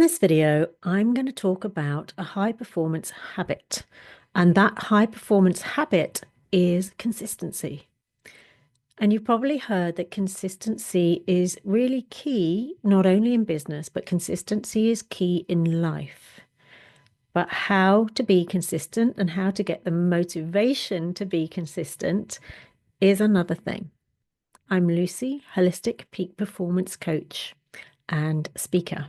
In this video, I'm going to talk about a high performance habit, and that high performance habit is consistency. And you've probably heard that consistency is really key, not only in business, but consistency is key in life. But how to be consistent and how to get the motivation to be consistent is another thing. I'm Lucy, holistic peak performance coach and speaker.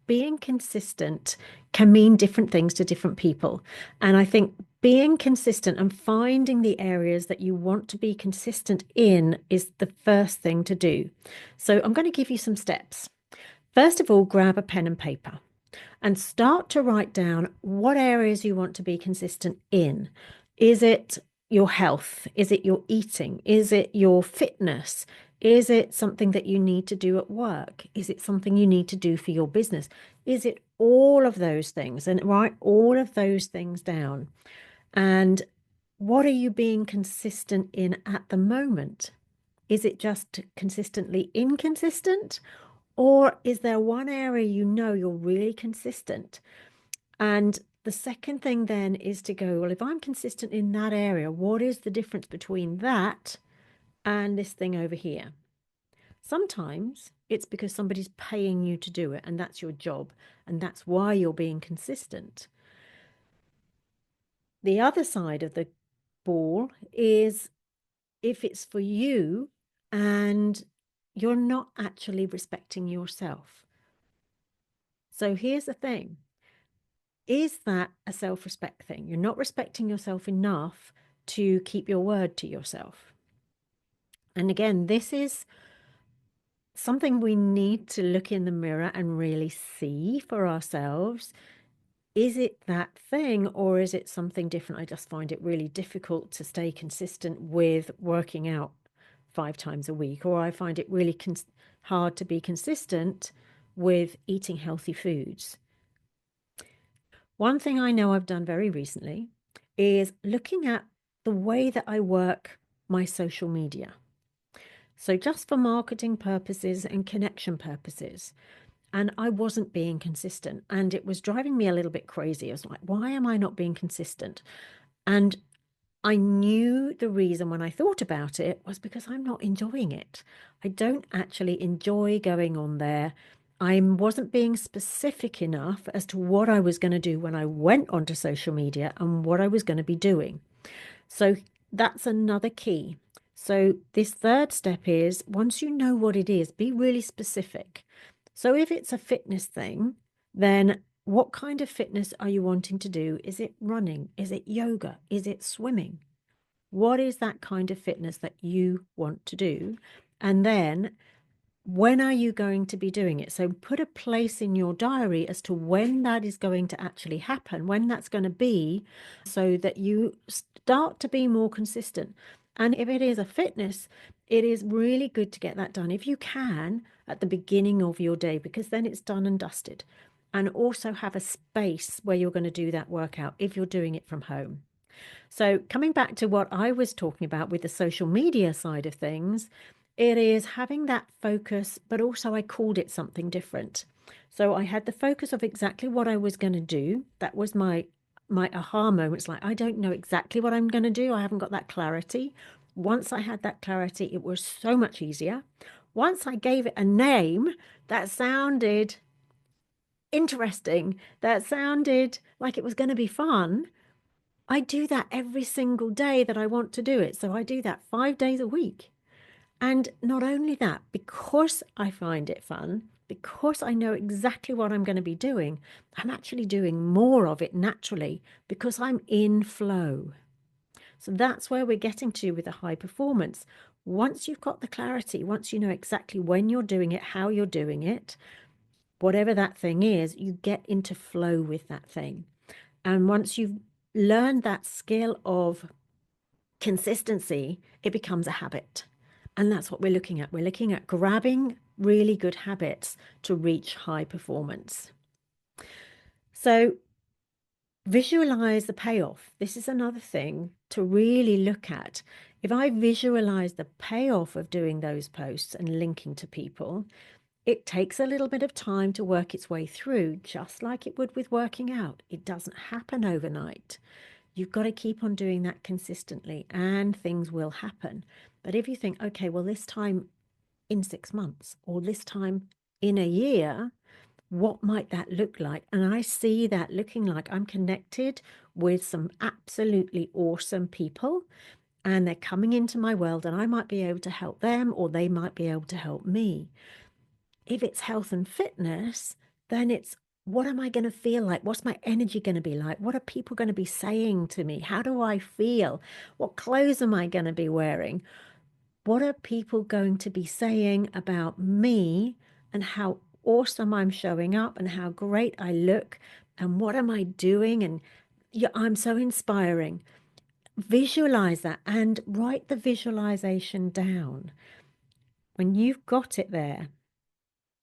Being consistent can mean different things to different people. And I think being consistent and finding the areas that you want to be consistent in is the first thing to do. So I'm going to give you some steps. First of all, grab a pen and paper and start to write down what areas you want to be consistent in. Is it your health? Is it your eating? Is it your fitness? Is it something that you need to do at work? Is it something you need to do for your business? Is it all of those things? And write all of those things down. And what are you being consistent in at the moment? Is it just consistently inconsistent? Or is there one area you know you're really consistent? And the second thing then is to go, well, if I'm consistent in that area, what is the difference between that and this thing over here? Sometimes it's because somebody's paying you to do it, and that's your job, and that's why you're being consistent. The other side of the ball is if it's for you and you're not actually respecting yourself. So here's the thing. Is that a self-respect thing? You're not respecting yourself enough to keep your word to yourself. And again, this is something we need to look in the mirror and really see for ourselves. Is it that thing, or is it something different? I just find it really difficult to stay consistent with working out 5 times a week, or I find it really hard to be consistent with eating healthy foods. One thing I know I've done very recently is looking at the way that I work my social media. So just for marketing purposes and connection purposes. And I wasn't being consistent, and it was driving me a little bit crazy. I was like, why am I not being consistent? And I knew the reason when I thought about it was because I'm not enjoying it. I don't actually enjoy going on there. I wasn't being specific enough as to what I was going to do when I went onto social media and what I was going to be doing. So that's another key. So this third step is once you know what it is, be really specific. So if it's a fitness thing, then what kind of fitness are you wanting to do? Is it running? Is it yoga? Is it swimming? What is that kind of fitness that you want to do? And then when are you going to be doing it? So put a place in your diary as to when that is going to actually happen, when that's going to be, so that you start to be more consistent. And if it is a fitness, it is really good to get that done if you can at the beginning of your day, because then it's done and dusted. And also have a space where you're going to do that workout if you're doing it from home. So coming back to what I was talking about with the social media side of things, it is having that focus, but also I called it something different. So I had the focus of exactly what I was going to do. That was my aha moments. Like, I don't know exactly what I'm going to do. I haven't got that clarity. Once I had that clarity, it was so much easier. Once I gave it a name that sounded interesting, that sounded like it was going to be fun, I do that every single day that I want to do it. So I do that 5 days a week. And not only that, because I find it fun, because I know exactly what I'm going to be doing, I'm actually doing more of it naturally because I'm in flow. So that's where we're getting to with the high performance. Once you've got the clarity, once you know exactly when you're doing it, how you're doing it, whatever that thing is, you get into flow with that thing. And once you've learned that skill of consistency, it becomes a habit. And that's what we're looking at. We're looking at grabbing really good habits to reach high performance. So visualize the payoff. This is another thing to really look at. If I visualize the payoff of doing those posts and linking to people, It takes a little bit of time to work its way through, just like it would with working out. It doesn't happen overnight. You've got to keep on doing that consistently and things will happen. But if you think, okay, well, this time in 6 months or this time in a year, what might that look like? And I see that looking like I'm connected with some absolutely awesome people and they're coming into my world and I might be able to help them or they might be able to help me. If it's health and fitness, then it's what am I going to feel like? What's my energy going to be like? What are people going to be saying to me? How do I feel? What clothes am I going to be wearing? What are people going to be saying about me and how awesome I'm showing up and how great I look and what am I doing? And yeah, I'm so inspiring. Visualize that and write the visualization down. When you've got it there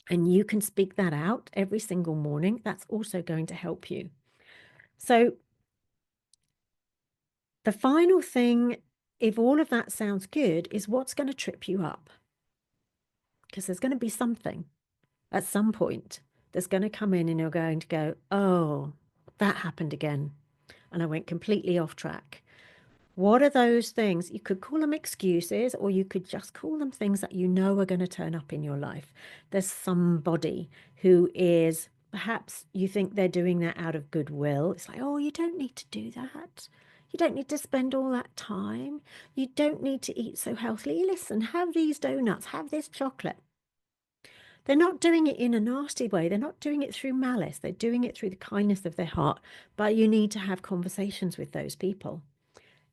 and you can speak that out every single morning, that's also going to help you. So the final thing, if all of that sounds good, is what's going to trip you up? Because there's going to be something at some point that's going to come in and you're going to go, oh, that happened again. And I went completely off track. What are those things? You could call them excuses, or you could just call them things that you know are going to turn up in your life. There's somebody who is, perhaps you think they're doing that out of goodwill. It's like, oh, you don't need to do that. You don't need to spend all that time. You don't need to eat so healthily. Listen, have these donuts, have this chocolate. They're not doing it in a nasty way. They're not doing it through malice. They're doing it through the kindness of their heart. But you need to have conversations with those people.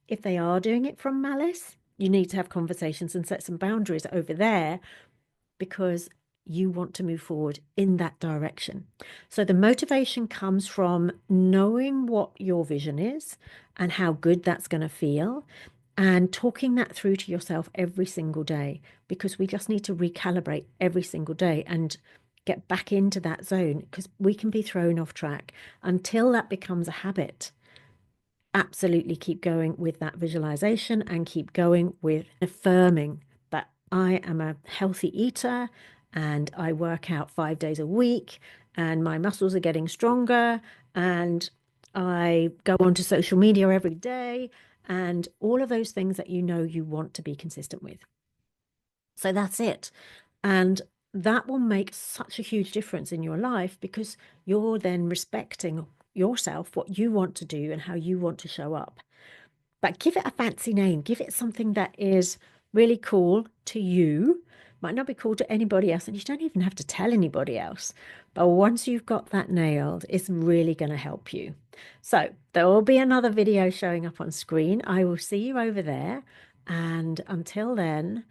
If they are doing it from malice, you need to have conversations and set some boundaries over there because you want to move forward in that direction. So the motivation comes from knowing what your vision is and how good that's going to feel and talking that through to yourself every single day, because we just need to recalibrate every single day and get back into that zone, because we can be thrown off track until that becomes a habit. Absolutely keep going with that visualization and keep going with affirming that I am a healthy eater and I work out 5 days a week and my muscles are getting stronger and I go onto social media every day and all of those things that you know you want to be consistent with. So that's it. And that will make such a huge difference in your life because you're then respecting yourself, what you want to do and how you want to show up. But give it a fancy name. Give it something that is really cool to you. Might not be cool to anybody else, and you don't even have to tell anybody else. But once you've got that nailed, it's really going to help you. So there will be another video showing up on screen. I will see you over there. And until then,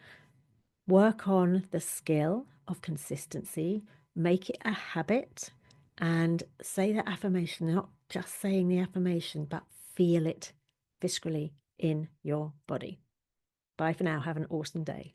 work on the skill of consistency, make it a habit, and say the affirmation, not just saying the affirmation, but feel it viscerally in your body. Bye for now. Have an awesome day.